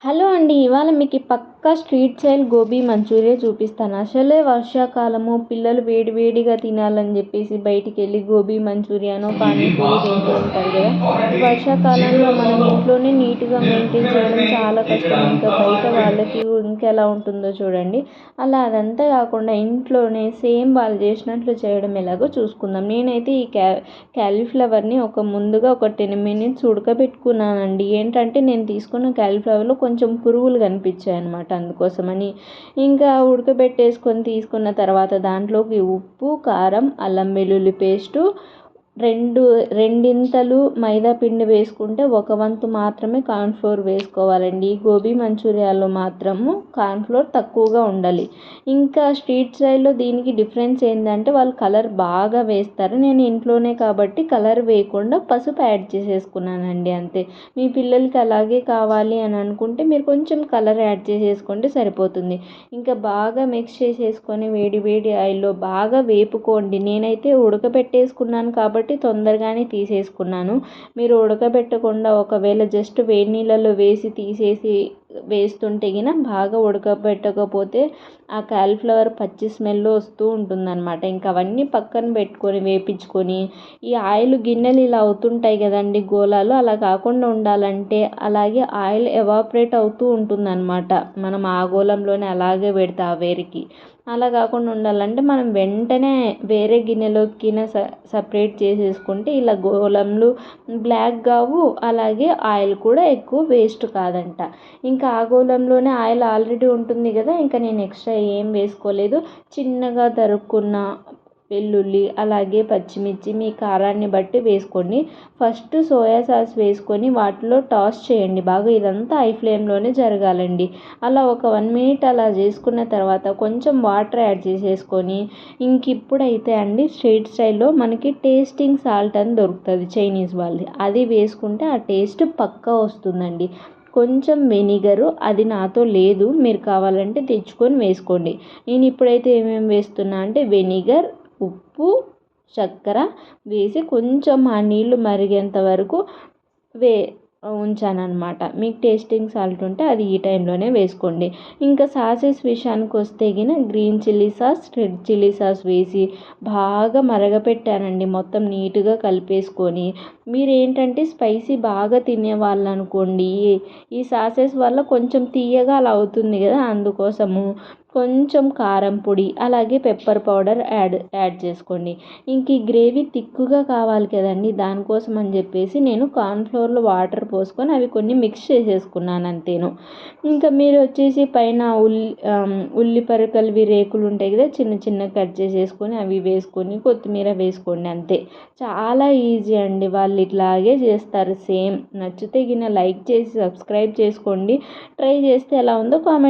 Hello అండి. ఇవాళ మీకు పక్కా స్ట్రీట్ స్టైల్ గోబీ మంచూరియా చూపిస్తాను. అసలే వర్షాకాలము, పిల్లలు వేడి వేడిగా తినాలని చెప్పేసి బయటికెళ్ళి గోబీ మంచూరియానో, పానీపూరి తింటూ ఉంటారు కదా! ఈ వర్షాకాలంలో మనం ఇంట్లోనే నీట్‌గా మెయింటైన్ చేయడం చాలా కష్టం. ఇంకా బయట వాళ్ళకి ఇంకెలా ఉంటుందో చూడండి. అలా అదంతా కాకుండా ఇంట్లోనే సేమ్ వాళ్ళు చేసినట్లు చేయడం ఎలాగో చూసుకుందాం. నేనైతే ఈ క్యాలీఫ్లవర్‌ని ముందుగా ఒక 10 మినిట్స్ ఉడకబెట్టుకున్నానండి. ఏంటంటే నేను తీసుకున్న క్యాలీఫ్లవర్‌లో కొంచెం పురుగులు కనిపించాయన్నమాట. అందుకోసమని ఇంకా ఉడకబెట్టేసుకొని తీసుకున్న తర్వాత దాంట్లోకి ఉప్పు, కారం, అల్లం వెల్లుల్లి పేస్టు, రెండింతలు మైదా పిండి వేసుకుంటే ఒక వంతు మాత్రమే కార్న్‌ఫ్లోర్ వేసుకోవాలండి. గోబీ మంచూరియాలో మాత్రము కార్న్‌ఫ్లోర్ తక్కువగా ఉండాలి. ఇంకా స్ట్రీట్ స్టైల్‌లో దీనికి డిఫరెన్స్ ఏంటంటే వాళ్ళు కలర్ బాగా వేస్తారు. నేను ఇంట్లోనే కాబట్టి కలర్ వేయకుండా పసుపు యాడ్ చేసేసుకున్నానండి అంతే. మీ పిల్లలకి అలాగే కావాలి అని అనుకుంటే మీరు కొంచెం కలర్ యాడ్ చేసేసుకుంటే సరిపోతుంది. ఇంకా బాగా మిక్స్ చేసేసుకొని వేడి వేడి ఆయిల్‌లో బాగా వేపుకోండి. నేనైతే ఉడకబెట్టేసుకున్నాను కాబట్టి తొందరగానే తీసేసుకున్నాను. మీరు ఉడకబెట్టకుండా ఒకవేళ జస్ట్ వేడి నీళ్ళలో వేస్తుంటే బాగా ఉడకబెట్టకపోతే ఆ కాలీఫ్లవర్ పచ్చి స్మెల్ వస్తూ ఉంటుందన్నమాట. ఇంకా అవన్నీ పక్కన పెట్టుకొని వేపించుకొని ఈ ఆయిల్ గిన్నెలు ఇలా అవుతుంటాయి కదండి గోళాలు, అలా కాకుండా ఉండాలంటే అలాగే ఆయిల్ ఎవాపరేట్ అవుతూ ఉంటుందన్నమాట. మనం ఆ గోళంలోనే అలాగే పెడితే ఆ వేరికి అలా కాకుండా ఉండాలంటే మనం వెంటనే వేరే గిన్నెలోకి సపరేట్ చేసేసుకుంటే ఇలా గోళంలు బ్లాక్ కావు, అలాగే ఆయిల్ కూడా ఎక్కువ వేస్ట్ కాదంట. ఇంకా ఆ గోళంలోనే ఆయిల్ ఆల్రెడీ ఉంటుంది కదా, ఇంకా నేను ఎక్స్ట్రా ఏం వేసుకోలేదు. చిన్నగా తరుక్కున్న వెల్లుల్లి, అలాగే పచ్చిమిర్చి మీ కారాన్ని బట్టి వేసుకోండి. ఫస్ట్ సోయా సాస్ వేసుకొని వాటిలో టాస్ చేయండి బాగా. ఇదంతా హై ఫ్లేమ్లోనే జరగాలండి. అలా ఒక 1 మినిట్ అలా చేసుకున్న తర్వాత కొంచెం వాటర్ యాడ్ చేసేసుకొని ఇప్పుడైతే అండి స్ట్రీట్ స్టైల్లో మనకి టేస్టింగ్ సాల్ట్ అని దొరుకుతుంది చైనీస్ వాళ్ళది, అది వేసుకుంటే ఆ టేస్ట్ పక్కా వస్తుందండి. కొంచెం వెనిగరు, అది నాతో లేదు, మీరు కావాలంటే తెచ్చుకొని వేసుకోండి. నేను ఇప్పుడైతే ఏమేమి వేస్తున్నా అంటే వెనిగర్, ఉప్పు, చక్కెర వేసి కొంచెం ఆ నీళ్ళు మరిగేంత వరకు ఉంచానన్నమాట. మీకు టేస్టింగ్ సాల్ట్ ఉంటే అది ఈ టైంలోనే వేసుకోండి. ఇంకా సాసెస్ విషయానికి వస్తే green chilli sauce, red chilli sauce వేసి బాగా మరగపెట్టానండి. మొత్తం నీట్గా కలిపేసుకొని మీరు ఏంటంటే స్పైసీ బాగా తినేవాళ్ళు అనుకోండి, ఈ సాసెస్ వల్ల కొంచెం తీయగా అలా అవుతుంది కదా, అందుకోసము కొంచెం కారం పొడి అలాగే పెప్పర్ పౌడర్ యాడ్ చేసుకోండి. ఈ గ్రేవీ తిక్కుగా కావాలి కదండి, దానికోసం అని చెప్పేసి నేను కార్న్‌ఫ్లోర్లో వాటర్ పోసుకొని అవి కొన్ని మిక్స్ చేసేసుకున్నాను అంతేను. ఇంకా మీరు వచ్చేసి పైన ఉల్లి పరికలవి రేకులు ఉంటాయి కదా, చిన్న చిన్న కట్ చేసేసుకొని అవి వేసుకొని కొత్తిమీర వేసుకోండి అంతే. చాలా ఈజీ అండి. వాళ్ళు ఇట్లాగే చేస్తారు సేమ్. నచ్చితే లైక్ చేసి సబ్స్క్రైబ్ చేసుకోండి. ట్రై చేస్తే ఎలా ఉందో కామెంట్